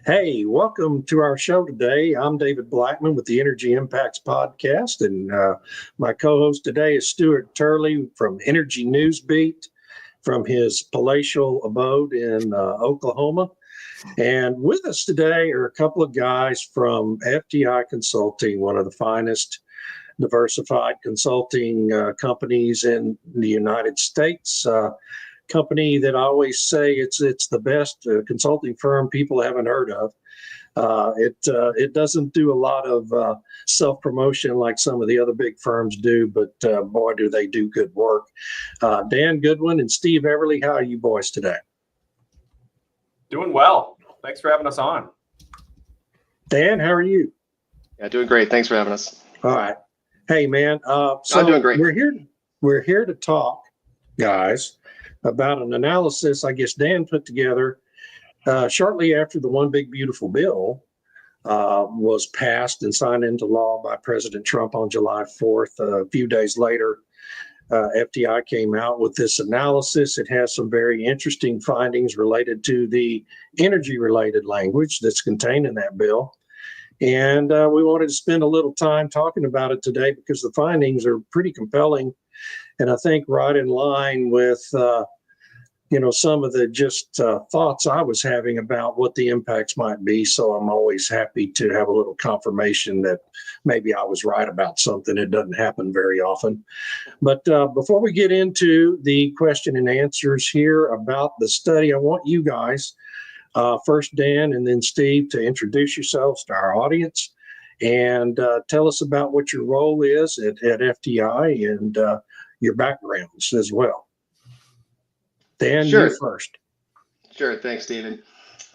Hey, welcome to our show today. I'm David Blackmon with the Energy Impacts Podcast, and my co-host today is Stuart Turley from Energy Newsbeat from his palatial abode in Oklahoma. And with us today are a couple of guys from FTI Consulting, one of the finest diversified consulting companies in the United States. Company that I always say it's the best consulting firm people haven't heard of. It doesn't do a lot of self-promotion like some of the other big firms do, but boy, do they do good work. Dan Goodwin and Steve Everley, how are you boys today? Doing well. Thanks for having us on. Dan, how are you? Yeah, doing great. Thanks for having us. All right. Hey, man. So I'm doing great. We're here to talk, guys, about an analysis I guess Dan put together shortly after the One Big Beautiful Bill was passed and signed into law by President Trump on July 4th. A few days later, FTI came out with this analysis. It has some very interesting findings related to the energy-related language that's contained in that bill. And we wanted to spend a little time talking about it today because the findings are pretty compelling. And I think right in line with, some of the just thoughts I was having about what the impacts might be. So I'm always happy to have a little confirmation that maybe I was right about something. It doesn't happen very often. But before we get into the question and answers here about the study, I want you guys, first Dan and then Steve, to introduce yourselves to our audience and tell us about what your role is at FTI and your backgrounds as well. Dan, Sure. you first. Sure. Thanks, David.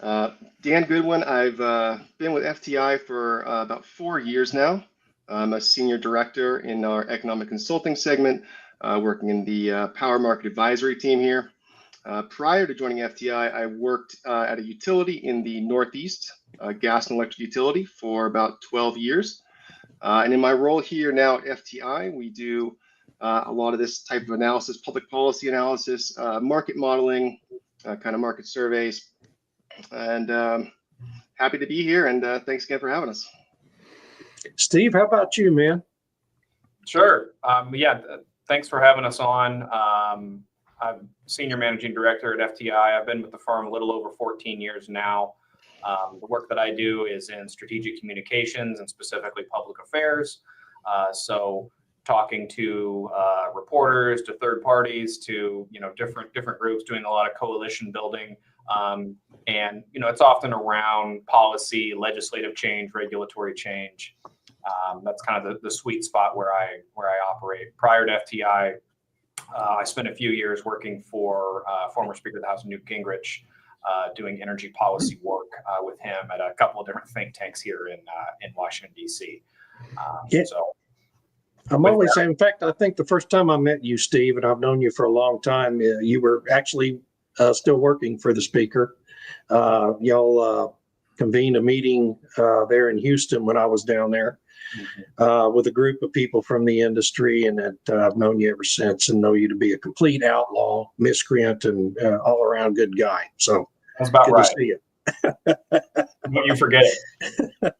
Dan Goodwin. I've been with FTI for about 4 years now. I'm a senior director in our economic consulting segment, working in the power market advisory team here. Prior to joining FTI, I worked at a utility in the Northeast, gas and electric utility, for about 12 years. And in my role here now at FTI, we do a lot of this type of analysis, public policy analysis, market modeling, kind of market surveys. And happy to be here. And thanks again for having us. Steve, how about you, man? Sure. Thanks for having us on. I'm Senior Managing Director at FTI. I've been with the firm a little over 14 years now. The work that I do is in strategic communications and specifically public affairs. So talking to reporters, to third parties, to different groups, doing a lot of coalition building, and it's often around policy, legislative change, regulatory change. That's kind of the sweet spot where I operate. Prior to FTI, I spent a few years working for former Speaker of the House Newt Gingrich, doing energy policy work with him at a couple of different think tanks here in Washington D.C. So. I'm always saying, in fact, I think the first time I met you, Steve, and I've known you for a long time, you were actually still working for the Speaker. Y'all convened a meeting there in Houston when I was down there with a group of people from the industry, and that I've known you ever since and know you to be a complete outlaw, miscreant, and all-around good guy. So that's about good right. to see you. You forget it.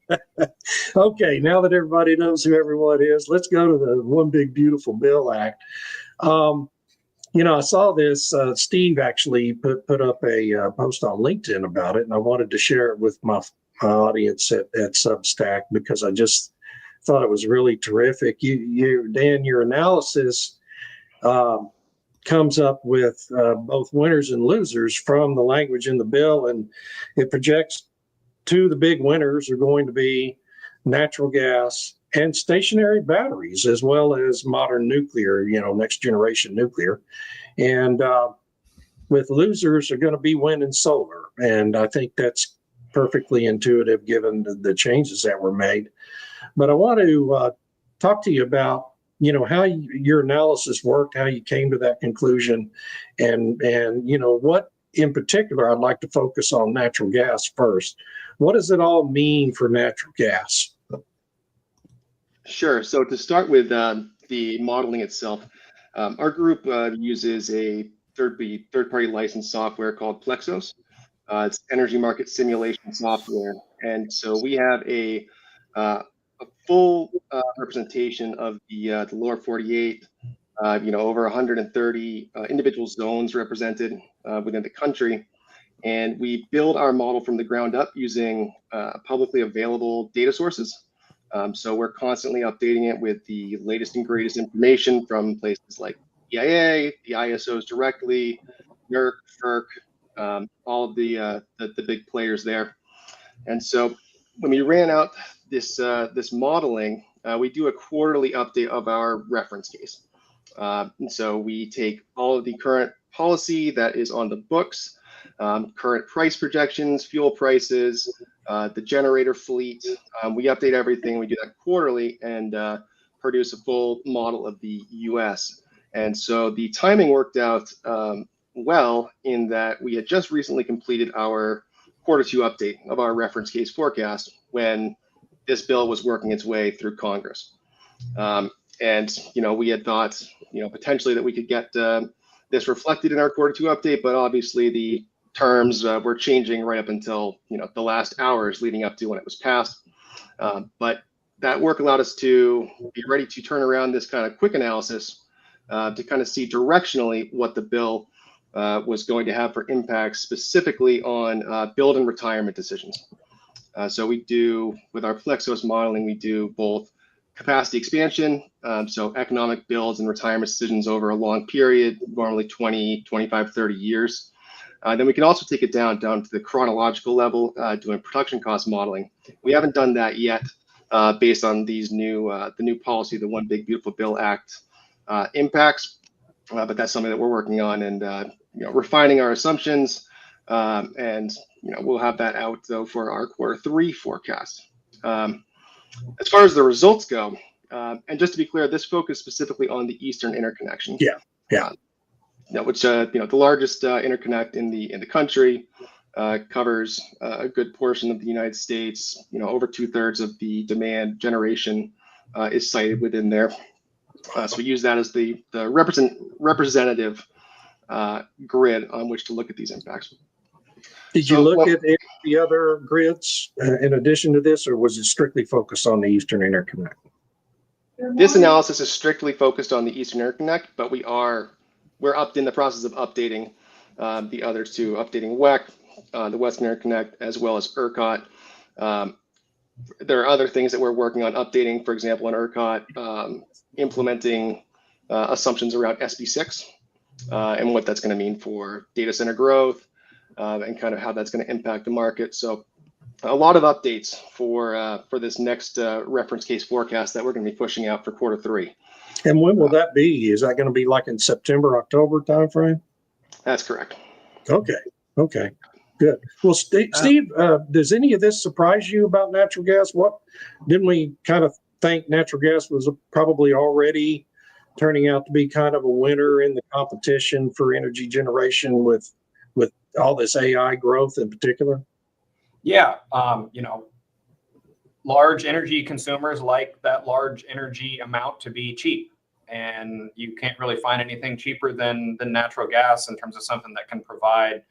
Okay, now that everybody knows who everyone is, let's go to the One Big Beautiful Bill Act. I saw this. Steve actually put up a post on LinkedIn about it, and I wanted to share it with my audience at Substack because I just thought it was really terrific. Dan, your analysis comes up with both winners and losers from the language in the bill, and it projects two of the big winners are going to be natural gas and stationary batteries, as well as modern nuclear, next generation nuclear. And with losers are going to be wind and solar. And I think that's perfectly intuitive given the changes that were made. But I want to talk to you about, how your analysis worked, how you came to that conclusion, and what in particular, I'd like to focus on natural gas first. What does it all mean for natural gas? Sure. So to start with the modeling itself, our group uses a third-party licensed software called Plexos. It's energy market simulation software, and so we have a full representation of the lower 48. Over 130 individual zones represented within the country, and we build our model from the ground up using publicly available data sources. So we're constantly updating it with the latest and greatest information from places like EIA, the ISOs directly, NERC, FERC, all of the big players there. And so when we ran out this modeling, we do a quarterly update of our reference case. And so we take all of the current policy that is on the books, current price projections, fuel prices, the generator fleet. We update everything. We do that quarterly and produce a full model of the US. And so the timing worked out well in that we had just recently completed our Q2 update of our reference case forecast when this bill was working its way through Congress. And we had thought potentially that we could get this reflected in our Q2 update, but obviously the terms were changing right up until the last hours leading up to when it was passed. But that work allowed us to be ready to turn around this kind of quick analysis to kind of see directionally what the bill was going to have for impacts specifically on build and retirement decisions. So we do, with our Plexos modeling, we do both capacity expansion, so economic builds and retirement decisions over a long period, normally 20, 25, 30 years. Then we can also take it down to the chronological level, doing production cost modeling. We haven't done that yet based on these the new policy, the One Big Beautiful Bill Act impacts, but that's something that we're working on and refining our assumptions, and we'll have that out though for our Q3 forecast. As far as the results go, and just to be clear, this focused specifically on the Eastern Interconnection. Yeah. Which the largest interconnect in the country, covers a good portion of the United States. Over 2/3 of the demand generation is cited within there. So we use that as the representative grid on which to look at these impacts. Did you look at the other grids in addition to this, or was it strictly focused on the Eastern Interconnect? This analysis is strictly focused on the Eastern Interconnect, but we're in the process of updating the others too, updating WEC, the Western Interconnect, as well as ERCOT. There are other things that we're working on updating, for example, in ERCOT, implementing assumptions around SB6 and what that's going to mean for data center growth and kind of how that's going to impact the market. So a lot of updates for this next reference case forecast that we're going to be pushing out for Q3. And when will that be? Is that going to be like in September, October timeframe? That's correct. Okay, good. Well, Steve, does any of this surprise you about natural gas? Didn't we kind of think natural gas was probably already turning out to be kind of a winner in the competition for energy generation with all this AI growth in particular? Yeah, large energy consumers like that large energy amount to be cheap, and you can't really find anything cheaper than natural gas in terms of something that can provide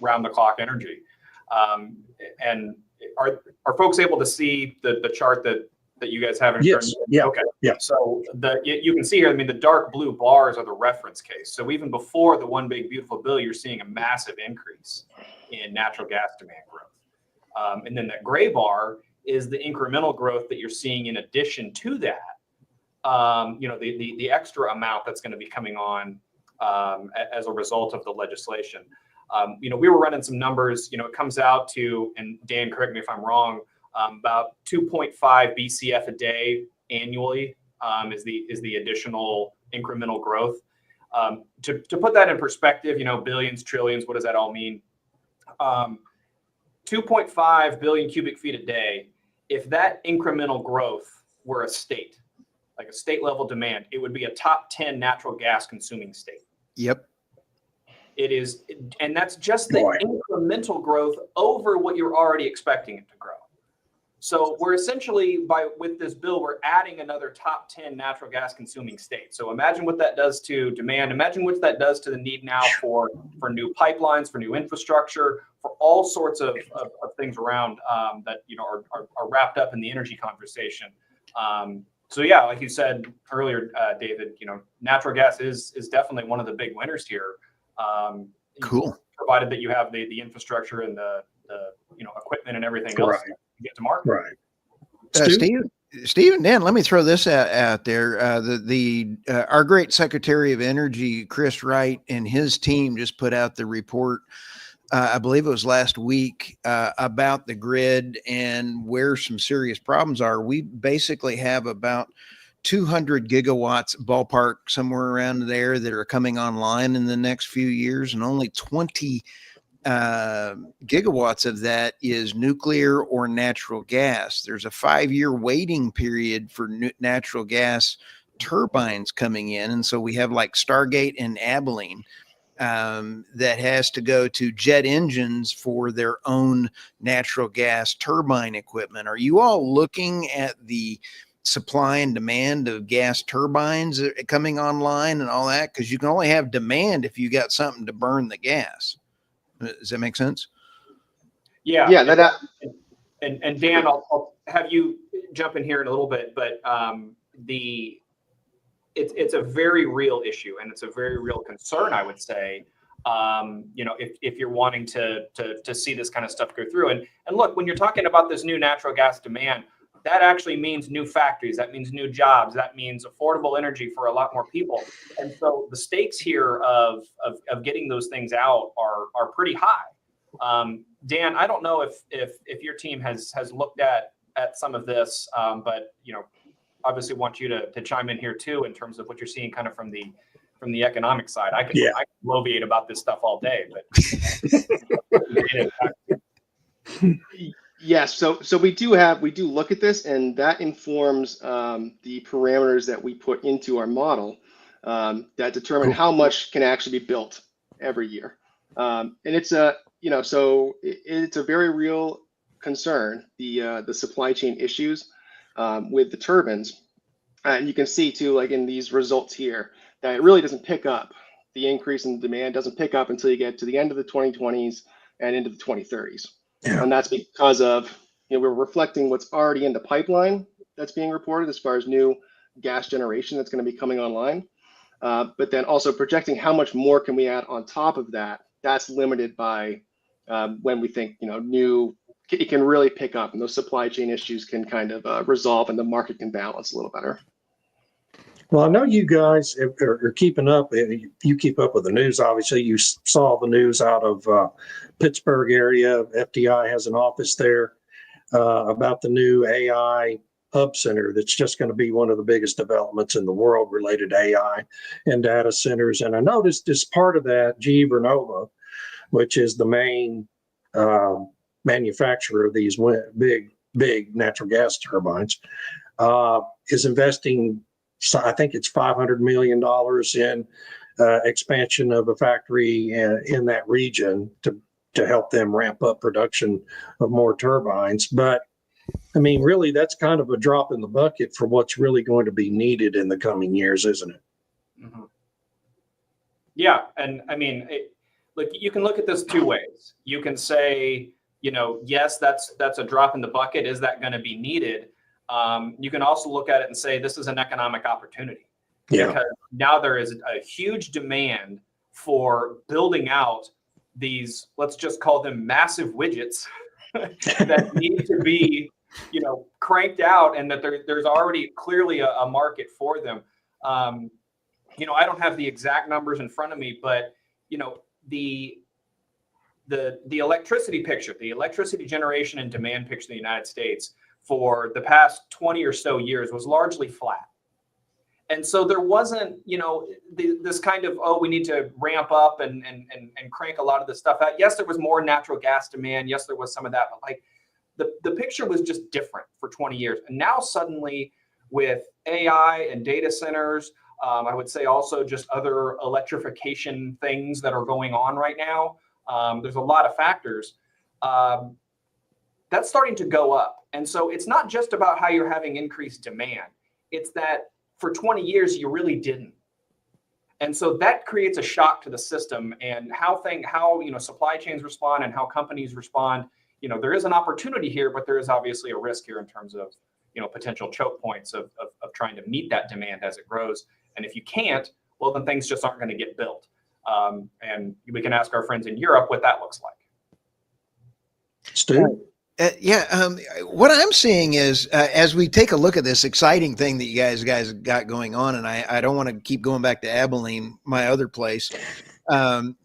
round the clock energy. And are folks able to see the chart that you guys have in front of you? Yeah. Okay. Yeah. So you can see here, the dark blue bars are the reference case. So even before the One Big Beautiful Bill, you're seeing a massive increase in natural gas demand growth. And then that gray bar is the incremental growth that you're seeing in addition to that. The extra amount that's going to be coming on as a result of the legislation. We were running some numbers. It comes out to, and Dan, correct me if I'm wrong, about 2.5 BCF a day annually is the additional incremental growth. To put that in perspective, billions, trillions, what does that all mean? 2.5 billion cubic feet a day. If that incremental growth were a state, like a state level demand, it would be a top 10 natural gas consuming state. Yep. It is, and that's just the incremental growth over what you're already expecting it to grow. So we're essentially, with this bill, we're adding another top 10 natural gas consuming state. So imagine what that does to demand. Imagine what that does to the need now for new pipelines, for new infrastructure, for all sorts of things around that are wrapped up in the energy conversation. So yeah, like you said earlier, David, natural gas is definitely one of the big winners here. Cool. Provided that you have the infrastructure and the equipment and everything else to get to market. Right. Steve and Dan, let me throw this out there. Our great Secretary of Energy, Chris Wright, and his team just put out the report, I believe it was last week, about the grid and where some serious problems are. We basically have about 200 gigawatts ballpark, somewhere around there, that are coming online in the next few years, and only 20 gigawatts of that is nuclear or natural gas. There's a 5-year waiting period for natural gas turbines coming in. And so we have like Stargate and Abilene that has to go to jet engines for their own natural gas turbine equipment. Are you all looking at the supply and demand of gas turbines coming online and all that? Because you can only have demand if you got something to burn the gas. Does that make sense? Yeah. Yeah. And Dan, I'll have you jump in here in a little bit, but it's a very real issue, and it's a very real concern, I would say. If you're wanting to see this kind of stuff go through, and look, when you're talking about this new natural gas demand, that actually means new factories, that means new jobs, that means affordable energy for a lot more people. And so the stakes here of getting those things out are pretty high. Dan, I don't know if your team has looked at some of this, but obviously want you to chime in here too in terms of what you're seeing kind of from the economic side. I can bloviate about this stuff all day, but Yes, so we do look at this, and that informs the parameters that we put into our model that determine how much can actually be built every year. And it's it's a very real concern, the supply chain issues with the turbines. And you can see too, like in these results here, that it really doesn't pick up. The increase in demand doesn't pick up until you get to the end of the 2020s and into the 2030s. Yeah. And that's because of, we're reflecting what's already in the pipeline that's being reported as far as new gas generation that's going to be coming online. But then also projecting how much more can we add on top of that. That's limited by when we think, it can really pick up, and those supply chain issues can kind of resolve, and the market can balance a little better. Well, I know you guys are keeping up. You keep up with the news. Obviously, you saw the news out of Pittsburgh area. FTI has an office there about the new AI hub center that's just going to be one of the biggest developments in the world related to AI and data centers. And I noticed as part of that, GE Vernova, which is the main manufacturer of these big natural gas turbines, is investing, so I think it's $500 million in expansion of a factory in that region to help them ramp up production of more turbines. But I mean, really, that's kind of a drop in the bucket for what's really going to be needed in the coming years, isn't it? Mm-hmm. Yeah, and I mean, look, you can look at this two ways. You can say, yes, that's a drop in the bucket. Is that going to be needed? You can also look at it and say this is an economic opportunity. Yeah. Because now there is a huge demand for building out these, let's just call them massive widgets that need to be, cranked out, and that there's already clearly a market for them. I don't have the exact numbers in front of me, but the electricity picture, the electricity generation and demand picture in the United States for the past 20 or so years was largely flat. And so there wasn't, this kind of, we need to ramp up and crank a lot of this stuff out. Yes, there was more natural gas demand. Yes, there was some of that, but like the picture was just different for 20 years. And now suddenly with AI and data centers, I would say also just other electrification things that are going on right now. There's a lot of factors. that's starting to go up. And so it's not just about how you're having increased demand. It's that for 20 years, you really didn't. And so that creates a shock to the system, and how supply chains respond and how companies respond. There is an opportunity here, but there is obviously a risk here in terms of, potential choke points of trying to meet that demand as it grows. And if you can't, well, then things just aren't going to get built. And we can ask our friends in Europe what that looks like. Stu? What I'm seeing is as we take a look at this exciting thing that you guys got going on, and I don't want to keep going back to Abilene, my other place. And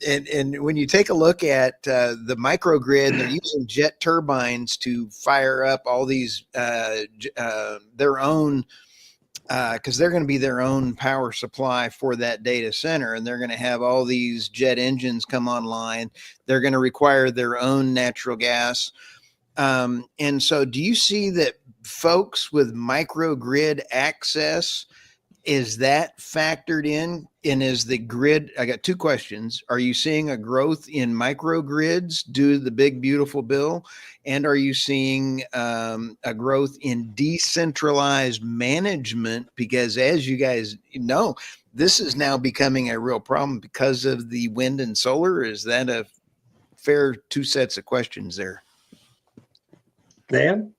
when you take a look at the microgrid, they're using jet turbines to fire up all these their own, because they're going to be their own power supply for that data center, and they're going to have all these jet engines come online. They're going to require their own natural gas. And so do you see that folks with microgrid access, is that factored in? And is the grid, I got two questions. Are you seeing a growth in microgrids due to the big, beautiful bill? And are you seeing a growth in decentralized management? Because as you guys know, this is now becoming a real problem because of the wind and solar. Is that a fair two sets of questions there? Dan?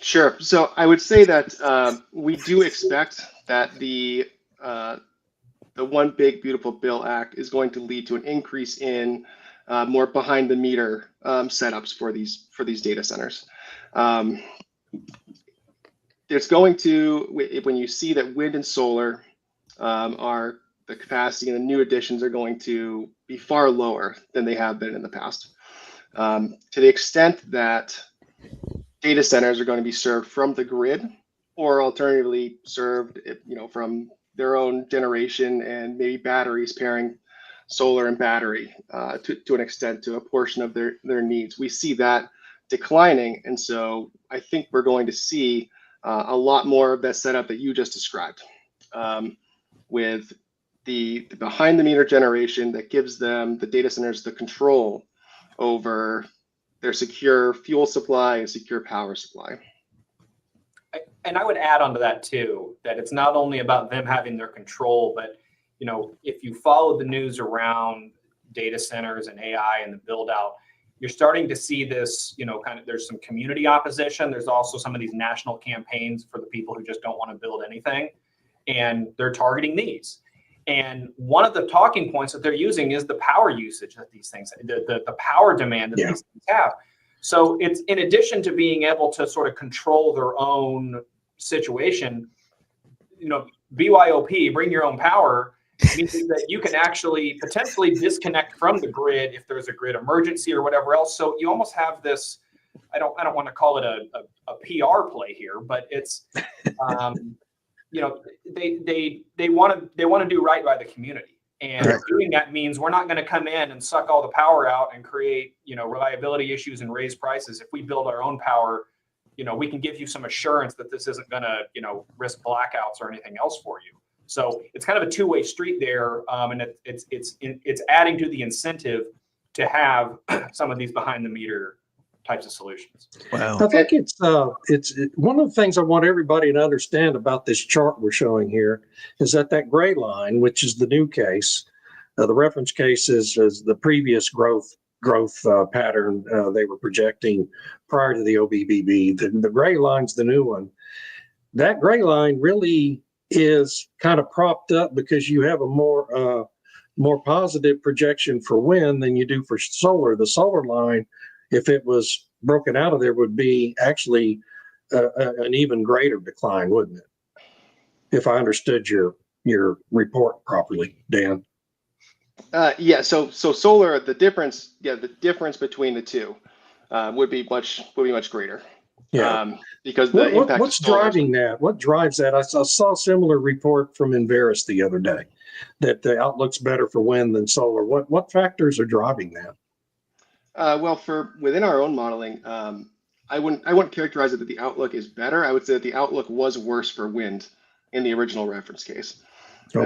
Sure. So I would say that we do expect that the One Big Beautiful Bill Act is going to lead to an increase in more behind the meter setups for these data centers. There's going to, when you see that wind and solar are the capacity, and the new additions are going to be far lower than they have been in the past. To the extent that data centers are going to be served from the grid, or alternatively served, from their own generation, and maybe batteries pairing solar and battery to an extent, to a portion of their needs. We see that declining, and so I think we're going to see a lot more of that setup that you just described, with the behind the meter generation that gives them, the data centers, the control over their secure fuel supply and secure power supply. And I would add onto that too, that it's not only about them having their control, but if you follow the news around data centers and AI and the build out, you're starting to see this, there's some community opposition. There's also some of these national campaigns for the people who just don't want to build anything, and they're targeting these. And one of the talking points that they're using is the power usage that these things, the power demand that these things have. So it's, in addition to being able to sort of control their own situation, BYOP, bring your own power, means that you can actually potentially disconnect from the grid if there's a grid emergency or whatever else. So you almost have this, I don't want to call it a PR play here, but it's, they want to do right by the community. And doing that means we're not going to come in and suck all the power out and create, reliability issues and raise prices. If we build our own power, we can give you some assurance that this isn't going to, risk blackouts or anything else for you. So it's kind of a two-way street there, and it's adding to the incentive to have some of these behind the meter types of solutions. Wow. I think it's one of the things I want everybody to understand about this chart we're showing here is that gray line, which is the new case, the reference case is the previous growth pattern they were projecting prior to the OBBB. The gray line's the new one. That gray line really is kind of propped up because you have a more positive projection for wind than you do for solar. The solar line, if it was broken out of there, would be actually an even greater decline, wouldn't it? If I understood your report properly, Dan. So solar, the difference between the two would be much greater. Yeah. Because the impact what's of solar driving that? What drives that? I saw a similar report from Inveris the other day that the outlook's better for wind than solar. What factors are driving that? Well, within our own modeling, I wouldn't characterize it that the outlook is better. I would say that the outlook was worse for wind in the original reference case. Okay.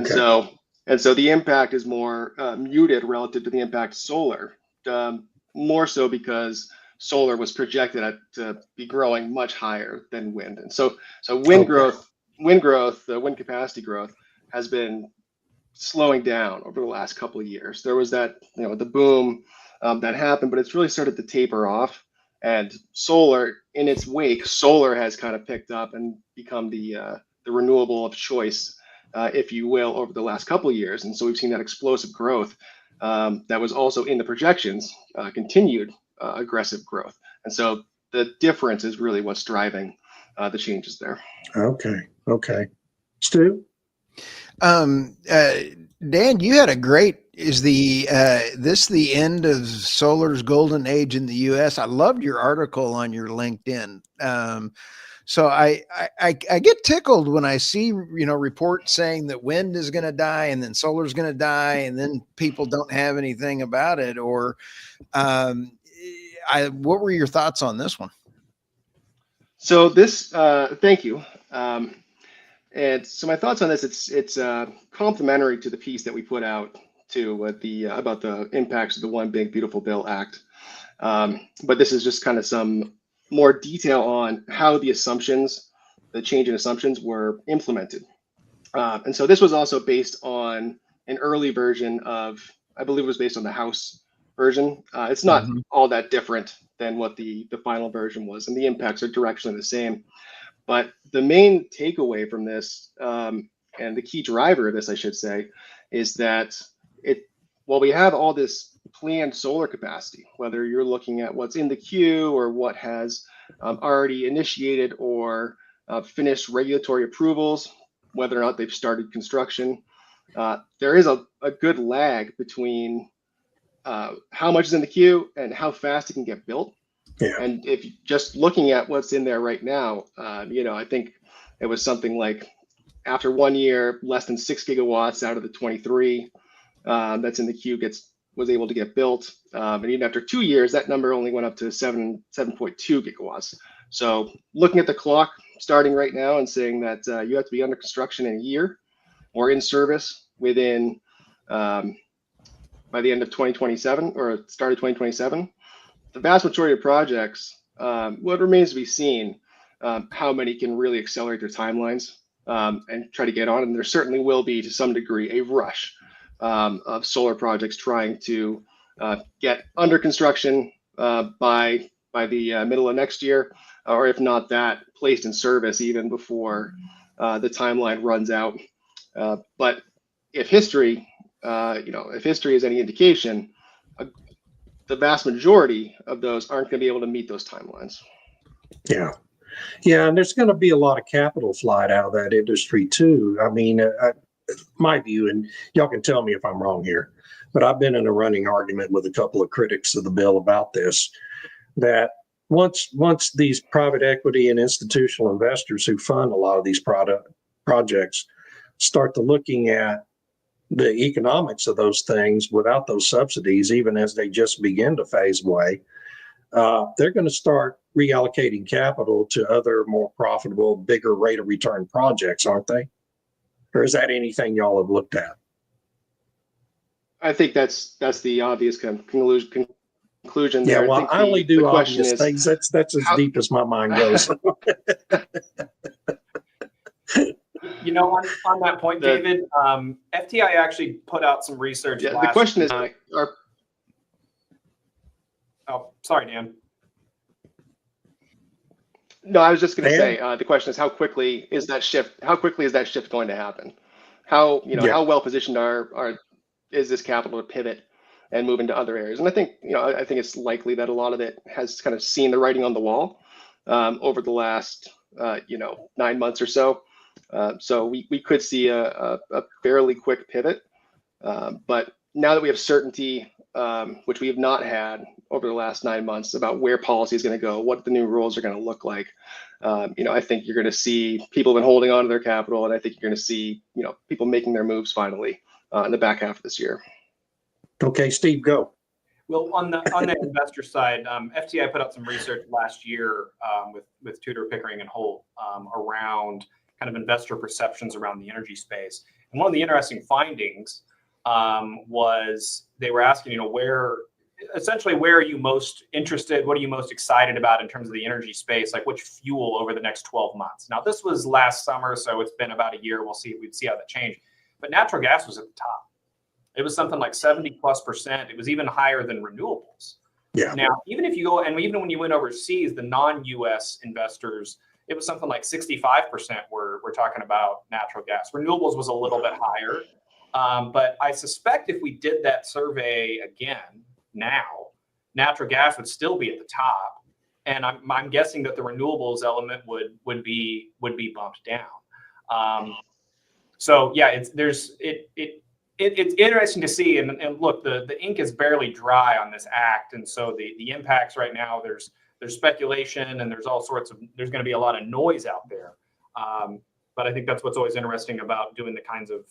And so the impact is more muted relative to the impact of solar, more so because solar was projected to be growing much higher than wind. And so wind growth, the wind capacity growth has been slowing down over the last couple of years. There was that, the boom that happened, but it's really started to taper off. And solar, in its wake, solar has kind of picked up and become the renewable of choice, if you will, over the last couple of years. And so we've seen that explosive growth that was also in the projections, continued aggressive growth. And so the difference is really what's driving the changes there. Okay. Stu? Dan, you had a great, is this the end of solar's golden age in the US? I loved your article on your LinkedIn. So I get tickled when I see, reports saying that wind is going to die and then solar is going to die and then people don't have anything about it. Or what were your thoughts on this one? So this, thank you. And so my thoughts on this, it's complementary to the piece that we put out to about the impacts of the One Big Beautiful Bill Act. But this is just kind of some more detail on how the change in assumptions were implemented. And so this was also based on an early version of, I believe it was based on the House version. It's not all that different than what the final version was, and the impacts are directionally the same. But the main takeaway from this, and the key driver of this, I should say, is that while we have all this planned solar capacity, whether you're looking at what's in the queue or what has already initiated or finished regulatory approvals, whether or not they've started construction, there is a good lag between how much is in the queue and how fast it can get built. Yeah. And if just looking at what's in there right now, I think it was something like after 1 year, less than 6 gigawatts out of the 23 that's in the queue was able to get built. And even after 2 years, that number only went up to 7.2 gigawatts. So looking at the clock starting right now and saying that you have to be under construction in a year or in service within by the end of 2027 or start of 2027. The vast majority of projects, what remains to be seen, how many can really accelerate their timelines and try to get on. And there certainly will be, to some degree, a rush of solar projects trying to get under construction by the middle of next year, or if not that, placed in service even before the timeline runs out. But if history, is any indication, the vast majority of those aren't going to be able to meet those timelines. Yeah, and there's going to be a lot of capital flight out of that industry too. I mean, my view, and y'all can tell me if I'm wrong here, but I've been in a running argument with a couple of critics of the bill about this, that once these private equity and institutional investors who fund a lot of these projects start to looking at the economics of those things without those subsidies, even as they just begin to phase away, they're going to start reallocating capital to other more profitable, bigger rate of return projects, aren't they? Or is that anything y'all have looked at? I think that's the obvious conclusion there. Yeah, well, I only do obvious things. That's as deep as my mind goes. On that point, David, FTI actually put out some research. Yeah, the question is, sorry, Dan. No, I was just going to say, the question is, how quickly is that shift going to happen? How well positioned is this capital to pivot and move into other areas? And I think it's likely that a lot of it has kind of seen the writing on the wall over the last 9 months or so. So we could see a fairly quick pivot, but now that we have certainty, which we have not had over the last 9 months, about where policy is going to go, what the new rules are going to look like, I think you're going to see people have been holding on to their capital, and I think you're going to see people making their moves finally in the back half of this year. Okay, Steve, go. Well, on the investor side, FTI put out some research last year with Tudor, Pickering, and Holt around kind of investor perceptions around the energy space. And one of the interesting findings was they were asking, where essentially, where are you most interested? What are you most excited about in terms of the energy space? Like which fuel over the next 12 months? Now, this was last summer, so it's been about a year. We'd see how that changed. But natural gas was at the top. It was something like 70+%. It was even higher than renewables. Yeah. Now, even if you go, and even when you went overseas, the non-US investors, it was something like 65% we're talking about natural gas. Renewables was a little bit higher. But I suspect if we did that survey again now, natural gas would still be at the top. And I'm guessing that the renewables element would be bumped down. So yeah, it's interesting to see. And look, the ink is barely dry on this act. And so the impacts right now, there's speculation and there's going to be a lot of noise out there. But I think that's what's always interesting about doing the kinds of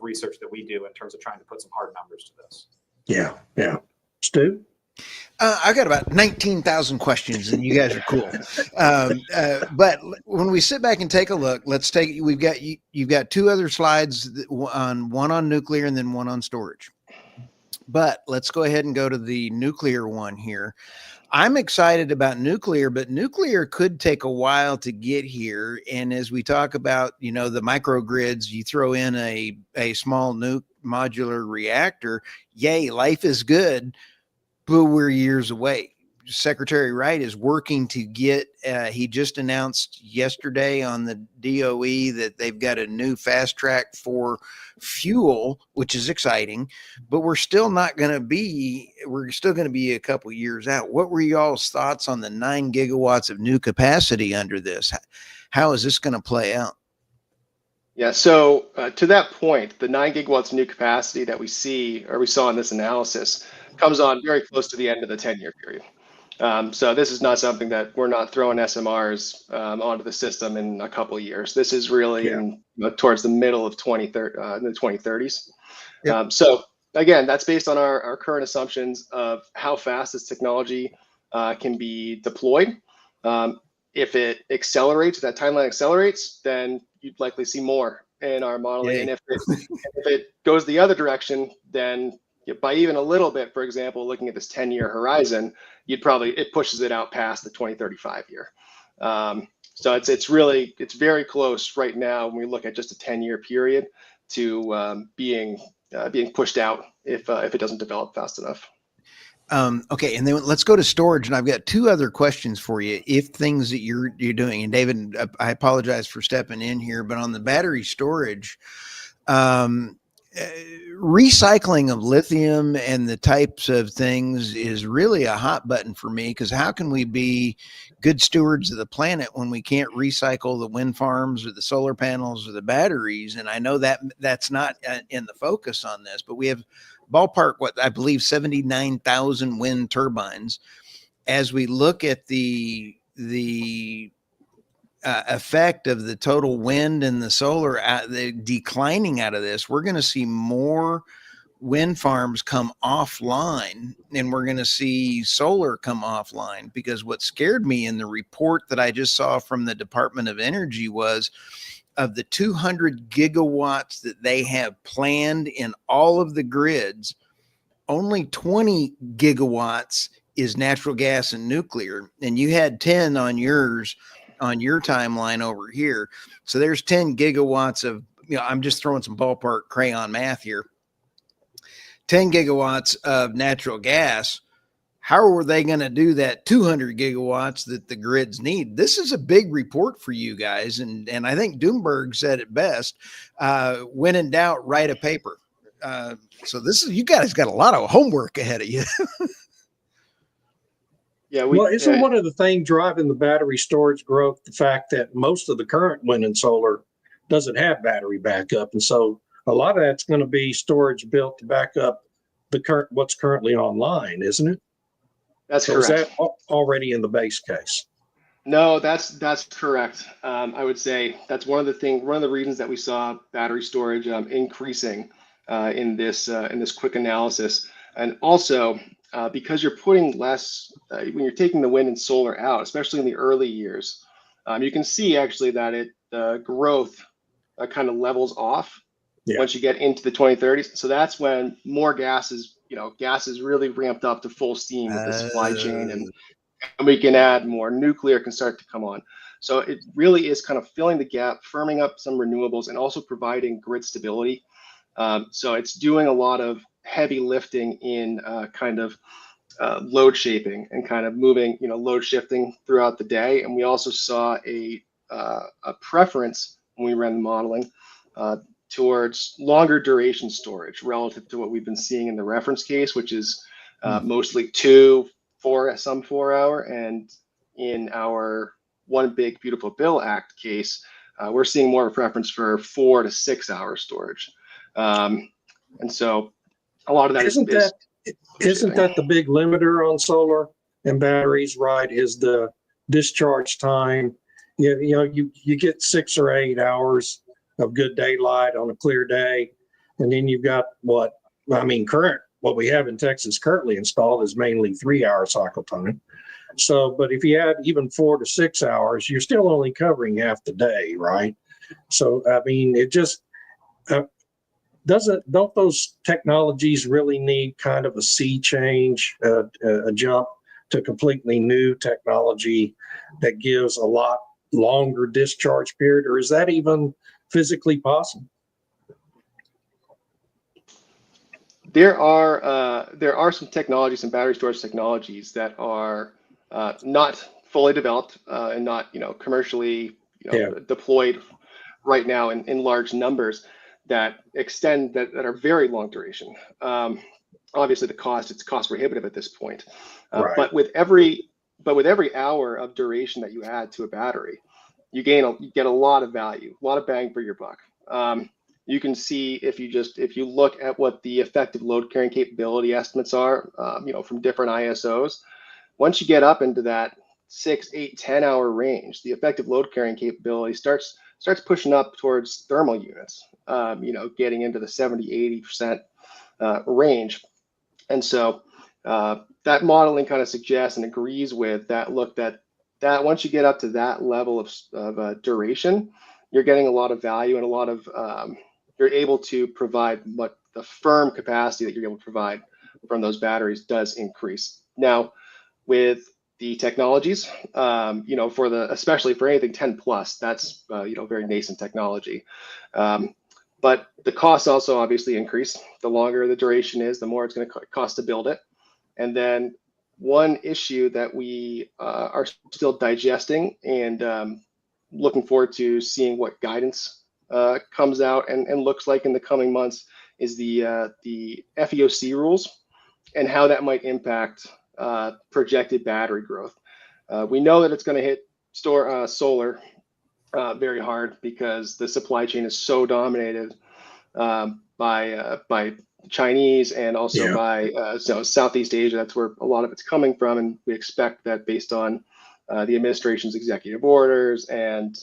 research that we do in terms of trying to put some hard numbers to this. Yeah. Yeah. Stu? I got about 19,000 questions, and you guys are cool. But when we sit back and take a look, you've got two other slides, one on nuclear and then one on storage. But let's go ahead and go to the nuclear one here. I'm excited about nuclear, but nuclear could take a while to get here. And as we talk about, the microgrids, you throw in a small modular reactor. Yay, life is good, but we're years away. Secretary Wright is working to get, he just announced yesterday on the DOE that they've got a new fast track for fuel, which is exciting, but we're still going to be a couple years out. What were y'all's thoughts on the 9 gigawatts of new capacity under this? How is this going to play out? Yeah, so to that point, the 9 gigawatts of new capacity that we saw in this analysis comes on very close to the end of the 10-year period. So this is not something that we're not throwing SMRs onto the system in a couple of years. This is really towards the middle of the 2030s. Yep. So again, that's based on our current assumptions of how fast this technology can be deployed. If it accelerates, that timeline accelerates, then you'd likely see more in our modeling. Yay. And if it goes the other direction, then by even a little bit, for example, looking at this 10-year horizon, it pushes it out past the 2035 year. So it's very close right now when we look at just a 10-year period to being pushed out if it doesn't develop fast enough. Okay, and then let's go to storage, and I've got two other questions for you. If things that you're doing, and David, I apologize for stepping in here, but on the battery storage, recycling of lithium and the types of things is really a hot button for me, because how can we be good stewards of the planet when we can't recycle the wind farms or the solar panels or the batteries? And I know that that's not in the focus on this, but we have ballpark, what I believe 79,000 wind turbines. As we look at the effect of the total wind and the solar the declining out of this, we're going to see more wind farms come offline, and we're going to see solar come offline. Because what scared me in the report that I just saw from the Department of Energy was, of the 200 gigawatts that they have planned in all of the grids, only 20 gigawatts is natural gas and nuclear. And you had 10 on your timeline over here. So there's 10 gigawatts of, I'm just throwing some ballpark crayon math here. 10 gigawatts of natural gas. How are they going to do that 200 gigawatts that the grids need? This is a big report for you guys. And I think Doomberg said it best, when in doubt, write a paper. So you guys got a lot of homework ahead of you. Yeah, well, isn't one of the things driving the battery storage growth the fact that most of the current wind and solar doesn't have battery backup? And so a lot of that's going to be storage built to back up what's currently online, isn't it? That's so correct. Is that already in the base case? No, that's correct. I would say that's one of the reasons that we saw battery storage increasing in this quick analysis. And also because you're putting less, when you're taking the wind and solar out, especially in the early years, you can see actually that the growth kind of levels off once you get into the 2030s. So that's when more gas is gas is really ramped up to full steam with the supply chain, and we can add more. Nuclear can start to come on. So it really is kind of filling the gap, firming up some renewables, and also providing grid stability. So it's doing a lot of heavy lifting in kind of load shaping and kind of moving, load shifting throughout the day. And we also saw a preference when we ran the modeling towards longer duration storage relative to what we've been seeing in the reference case, which is mostly 2, 4, some 4-hour. And in our One Big Beautiful Bill Act case, we're seeing more of a preference for 4 to 6-hour storage. And so a lot of that isn't that the big limiter on solar and batteries, right? Is the discharge time. You get 6 or 8 hours of good daylight on a clear day, and then you've got what we have in Texas currently installed is mainly 3-hour cycle time. So, but if you add even 4 to 6 hours, you're still only covering half the day, right? So, it just don't those technologies really need kind of a sea change, a jump to completely new technology that gives a lot longer discharge period, or is that even physically possible? There are some technologies, some battery storage technologies that are not fully developed and not commercially deployed right now in large numbers that extend that are very long duration. Obviously, it's cost prohibitive at this point. Right. But with every hour of duration that you add to a battery, you get a lot of value, a lot of bang for your buck. You can see if you look at what the effective load carrying capability estimates are, from different ISOs. Once you get up into that 6, 8, 10-hour range, the effective load carrying capability starts pushing up towards thermal units, getting into the 70-80% range. And so that modeling kind of suggests and agrees with that look that once you get up to that level of duration, you're getting a lot of value and a lot of you're able to provide what the firm capacity that you're able to provide from those batteries does increase. Now, with the technologies, especially for anything 10 plus, that's very nascent technology. But the costs also obviously increase. The longer the duration is, the more it's going to cost to build it. And then one issue that we are still digesting and looking forward to seeing what guidance comes out and looks like in the coming months is the FEOC rules and how that might impact projected battery growth. We know that it's going to hit solar very hard because the supply chain is so dominated by Chinese and also by Southeast Asia. That's where a lot of it's coming from, and we expect that based on the administration's executive orders and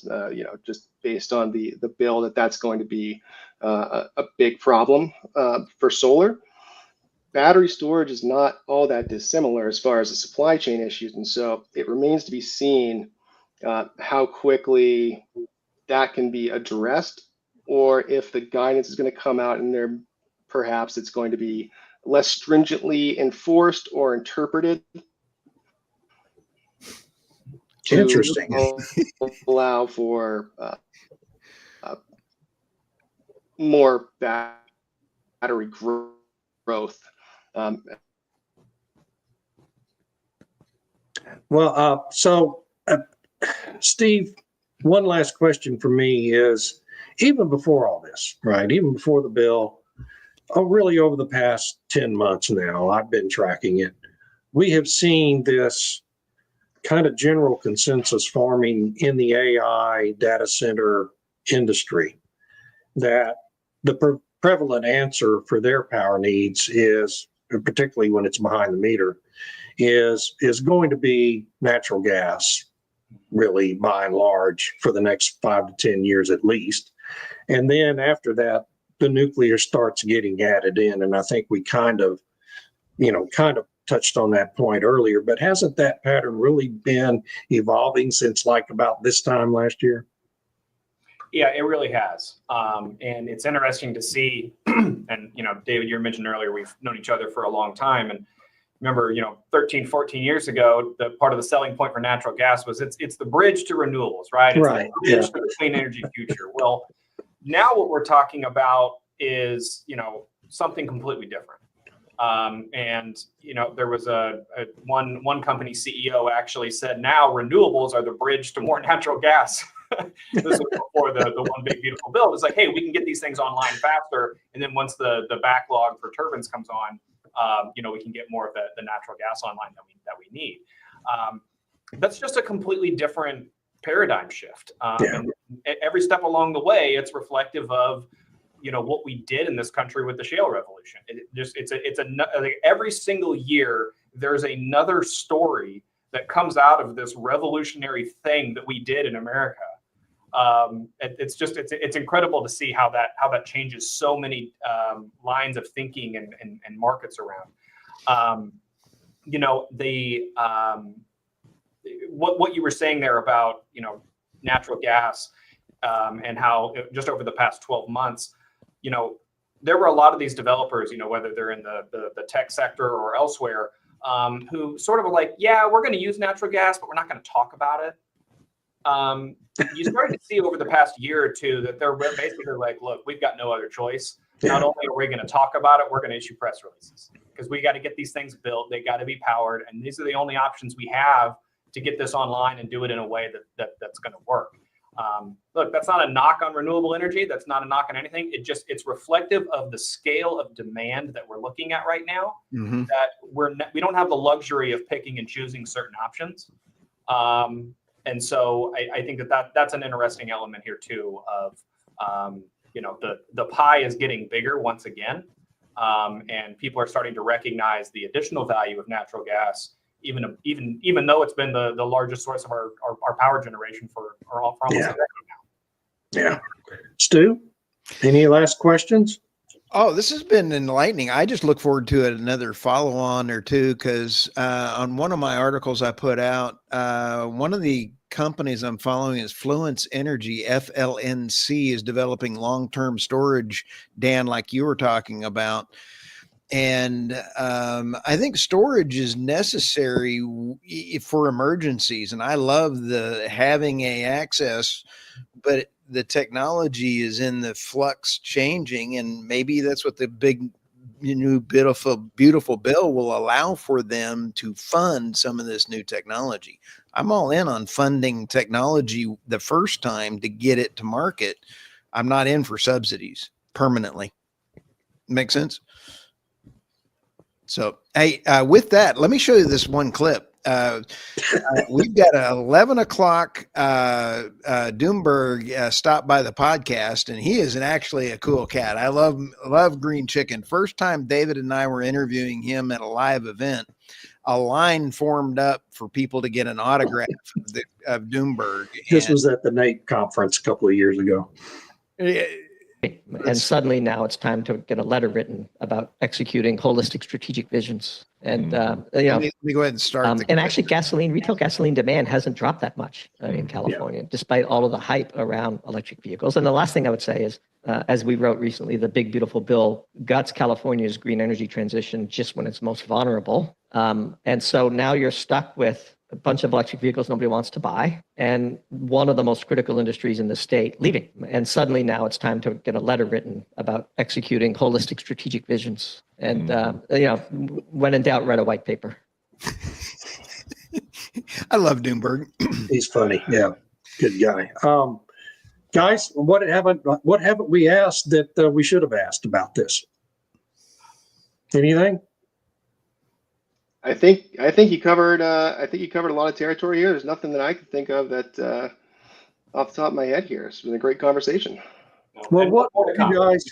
just based on the bill that's going to be a big problem for solar. Battery storage is not all that dissimilar as far as the supply chain issues, and so it remains to be seen how quickly that can be addressed, or if the guidance is going to come out and perhaps it's going to be less stringently enforced or interpreted Interesting. allow for more battery growth. Steve, one last question for me is, even before all this, right, even before the bill, really over the past 10 months now, I've been tracking it, we have seen this kind of general consensus forming in the AI data center industry that the prevalent answer for their power needs is, particularly when it's behind the meter, is going to be natural gas, really, by and large, for the next 5 to 10 years at least. And then after that, the nuclear starts getting added in. And I think we kind of touched on that point earlier, but hasn't that pattern really been evolving since like about this time last year? Yeah, it really has. And it's interesting to see, and, David, you mentioned earlier, we've known each other for a long time. And remember, 13, 14 years ago, the part of the selling point for natural gas was it's the bridge to renewables, right? It's Right. the bridge to the clean energy future. Well, now what we're talking about is, something completely different. There was one company CEO actually said, now renewables are the bridge to more natural gas. This was before the one big beautiful bill. It was like, hey, we can get these things online faster, and then once the backlog for turbines comes on, we can get more of the natural gas online that we need. That's just a completely different paradigm shift. And every step along the way, it's reflective of what we did in this country with the shale revolution. Like every single year there's another story that comes out of this revolutionary thing that we did in America. It's incredible to see how that changes so many lines of thinking and markets around. What you were saying there about natural gas and how just over the past 12 months, there were a lot of these developers, whether they're in the tech sector or elsewhere, who sort of were like, yeah, we're going to use natural gas, but we're not going to talk about it. You started to see over the past year or two that they're basically like, look, we've got no other choice. Not only are we going to talk about it, we're going to issue press releases because we got to get these things built. They got to be powered. And these are the only options we have to get this online and do it in a way that's going to work. Look, that's not a knock on renewable energy. That's not a knock on anything. It's reflective of the scale of demand that we're looking at right now. Mm-hmm. That we don't have the luxury of picking and choosing certain options. And so I think that's an interesting element here too of, the pie is getting bigger once again. And people are starting to recognize the additional value of natural gas, even though it's been the largest source of our power generation for almost a decade now. Yeah. Stu, any last questions? Oh, this has been enlightening. I just look forward to another follow-on or two because on one of my articles I put out, one of the companies I'm following is Fluence Energy, FLNC, is developing long-term storage, Dan, like you were talking about. And I think storage is necessary for emergencies. And I love having access, but the technology is in the flux changing. And maybe that's what the big new beautiful bill will allow for them to fund some of this new technology. I'm all in on funding technology the first time to get it to market. I'm not in for subsidies permanently. Make sense? So, hey, with that, let me show you this one clip. We've got an 11 o'clock Doomberg stop by the podcast, and he is actually a cool cat. I love Green Chicken. First time David and I were interviewing him at a live event, a line formed up for people to get an autograph of Doomberg. This was at the NATE conference a couple of years ago. And suddenly now it's time to get a letter written about executing holistic strategic visions. And, let me go ahead and start. And actually retail gasoline demand hasn't dropped that much in California, despite all of the hype around electric vehicles. And the last thing I would say is, as we wrote recently, the big beautiful bill guts California's green energy transition just when it's most vulnerable. And so now you're stuck with a bunch of electric vehicles nobody wants to buy, and one of the most critical industries in the state leaving. And suddenly now it's time to get a letter written about executing holistic strategic visions. And, when in doubt, write a white paper. I love Doomberg. He's funny. Yeah. Good guy. Guys, what haven't we asked that we should have asked about this? Anything? I think you covered a lot of territory here. There's nothing that I could think of that off the top of my head here. It's been a great conversation. Well, what you guys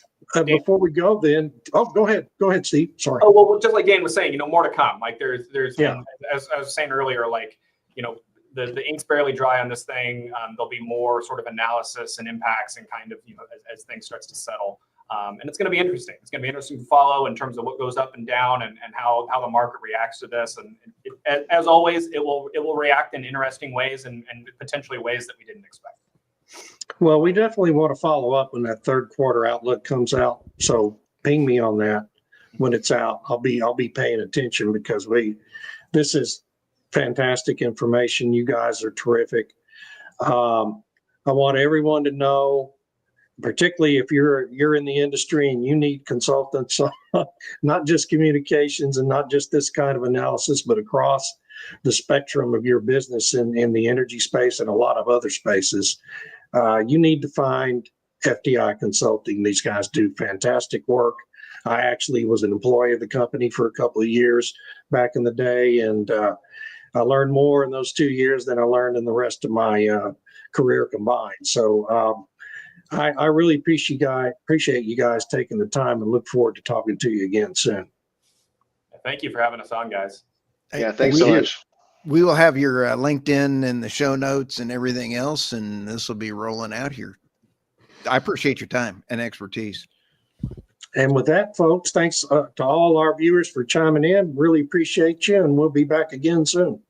before we go then? Oh, go ahead, Steve. Sorry. Oh well, just like Dan was saying, more to come. Like there's as I was saying earlier, like the ink's barely dry on this thing. There'll be more sort of analysis and impacts and kind of as things starts to settle. And it's going to be interesting. It's going to be interesting to follow in terms of what goes up and down and how the market reacts to this. And as always, it will react in interesting ways and potentially ways that we didn't expect. Well, we definitely want to follow up when that third quarter outlook comes out. So ping me on that when it's out. I'll be paying attention because this is fantastic information. You guys are terrific. I want everyone to know, particularly if you're in the industry and you need consultants, not just communications and not just this kind of analysis, but across the spectrum of your business in the energy space and a lot of other spaces. You need to find FTI Consulting. These guys do fantastic work. I actually was an employee of the company for a couple of years back in the day, and I learned more in those 2 years than I learned in the rest of my career combined. So I really appreciate you guys taking the time and look forward to talking to you again soon. Thank you for having us on, guys. Yeah, thanks so much. We will have your LinkedIn and the show notes and everything else, and this will be rolling out here. I appreciate your time and expertise. And with that, folks, thanks to all our viewers for chiming in. Really appreciate you, and we'll be back again soon.